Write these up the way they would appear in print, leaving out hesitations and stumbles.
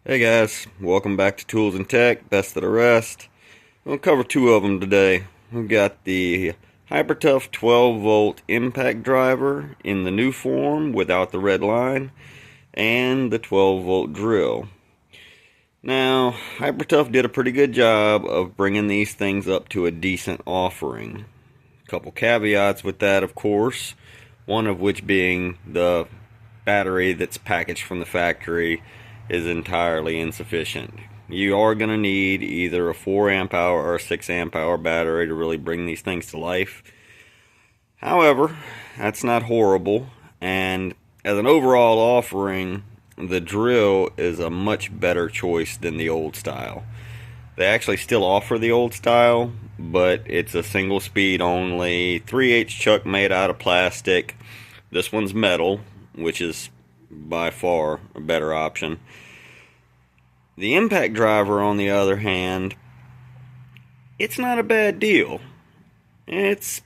Hey guys, welcome back to Tools and Tech, best of the rest. We'll cover two of them today. We've got the Hypertough 12 volt impact driver in the new form without the red line, and the 12 volt drill. Now, Hypertough did a pretty good job of bringing these things up to a decent offering. A couple caveats with that, of course, one of which being the battery that's packaged from the factory is entirely insufficient. You are going to need either a 4 amp hour or a 6 amp hour battery to really bring these things to life. However, that's not horrible, and as an overall offering, the drill is a much better choice than the old style. They actually still offer the old style, but it's a single speed only, 3/8 chuck made out of plastic. This one's metal, which is by far a better option. The impact driver, on the other hand, it's not a bad deal. It's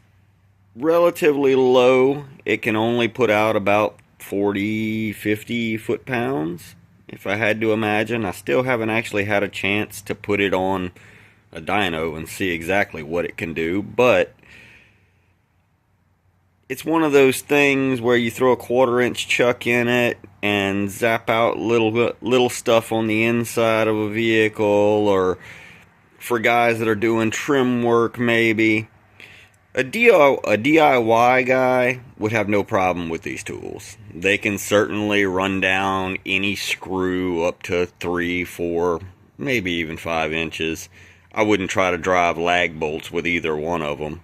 relatively low. It can only put out about 40, 50 foot-pounds, if I had to imagine. I still haven't actually had a chance to put it on a dyno and see exactly what it can do, but it's one of those things where you throw a 1/4 inch chuck in it and zap out little stuff on the inside of a vehicle, or for guys that are doing trim work maybe. A DIY guy would have no problem with these tools. They can certainly run down any screw up to 3, 4, maybe even 5 inches. I wouldn't try to drive lag bolts with either one of them.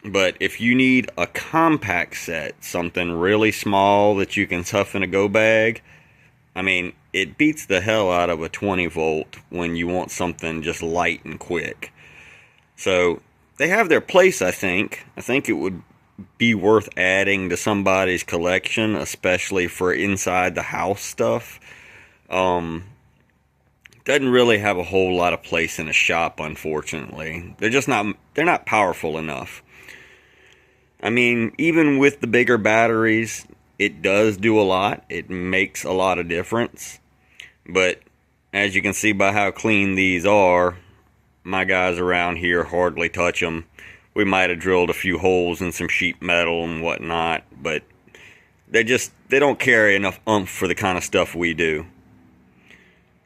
But if you need a compact set, something really small that you can stuff in a go bag, I mean, it beats the hell out of a 20 volt when you want something just light and quick. So they have their place, I think. I think it would be worth adding to somebody's collection, especially for inside the house stuff. Doesn't really have a whole lot of place in a shop, unfortunately. They're not powerful enough. I mean, even with the bigger batteries, it does do a lot. It makes a lot of difference. But as you can see by how clean these are, my guys around here hardly touch them. We might have drilled a few holes in some sheet metal and whatnot, but they don't carry enough oomph for the kind of stuff we do.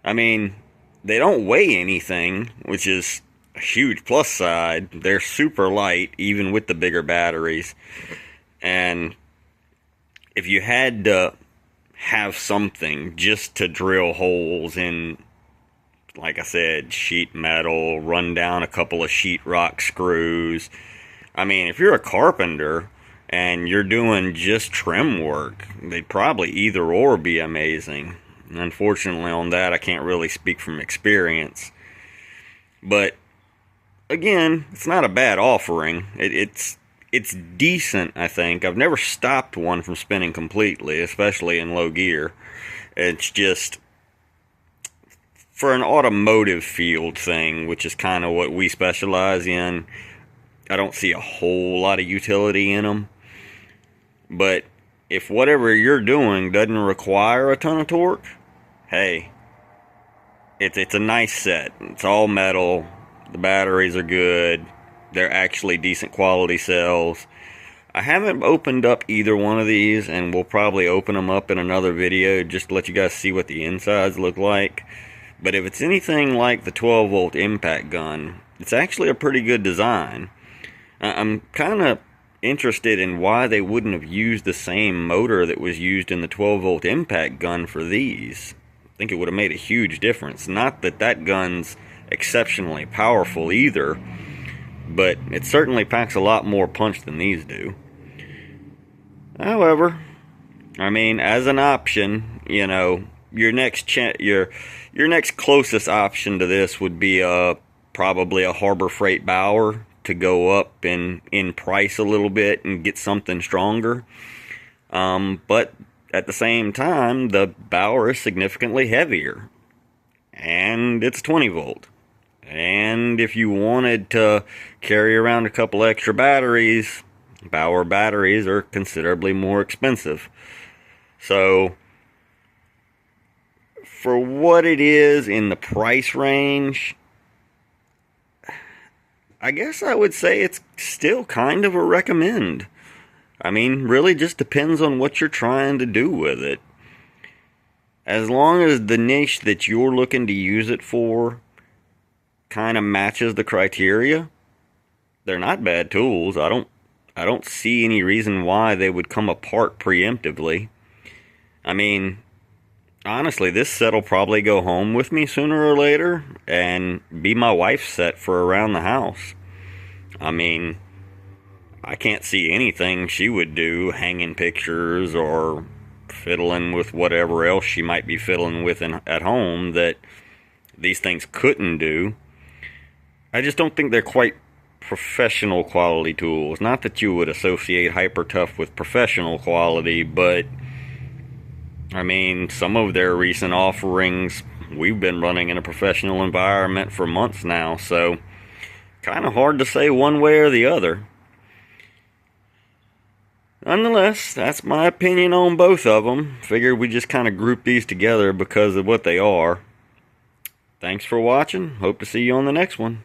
I mean, they don't weigh anything, which is a huge plus side. They're super light, even with the bigger batteries. And if you had to have something just to drill holes in, like I said, sheet metal, run down a couple of sheetrock screws. I mean, if you're a carpenter and you're doing just trim work, they'd probably either or be amazing. Unfortunately, on that, I can't really speak from experience. But again, it's not a bad offering. It's decent, I think. I've never stopped one from spinning completely, especially in low gear. It's just, for an automotive field thing, which is kind of what we specialize in, I don't see a whole lot of utility in them. But if whatever you're doing doesn't require a ton of torque, hey, it's a nice set. It's all metal. The batteries are good. They're actually decent quality cells. I haven't opened up either one of these, and we'll probably open them up in another video just to let you guys see what the insides look like. But if it's anything like the 12 volt impact gun, it's actually a pretty good design. I'm kind of interested in why they wouldn't have used the same motor that was used in the 12 volt impact gun for these. I think it would have made a huge difference. Not that that gun's exceptionally powerful either, but it certainly packs a lot more punch than these do. However, I mean, as an option, you know, your next closest option to this would be probably a Harbor Freight Bauer, to go up in price a little bit and get something stronger. But at the same time, the Bauer is significantly heavier, and it's 20 volt. And if you wanted to carry around a couple extra batteries, Bauer batteries are considerably more expensive. So for what it is in the price range, I guess I would say it's still kind of a recommend. I mean, really just depends on what you're trying to do with it. As long as the niche that you're looking to use it for kind of matches the criteria, they're not bad tools. I don't see any reason why they would come apart preemptively. I mean, honestly, this set will probably go home with me sooner or later and be my wife's set for around the house. I mean, I can't see anything she would do hanging pictures or fiddling with whatever else she might be fiddling with at home that these things couldn't do. I just don't think they're quite professional quality tools. Not that you would associate Hypertough with professional quality, but I mean, some of their recent offerings we've been running in a professional environment for months now, so kind of hard to say one way or the other. Nonetheless, that's my opinion on both of them. Figured we just kind of group these together because of what they are. Thanks for watching. Hope to see you on the next one.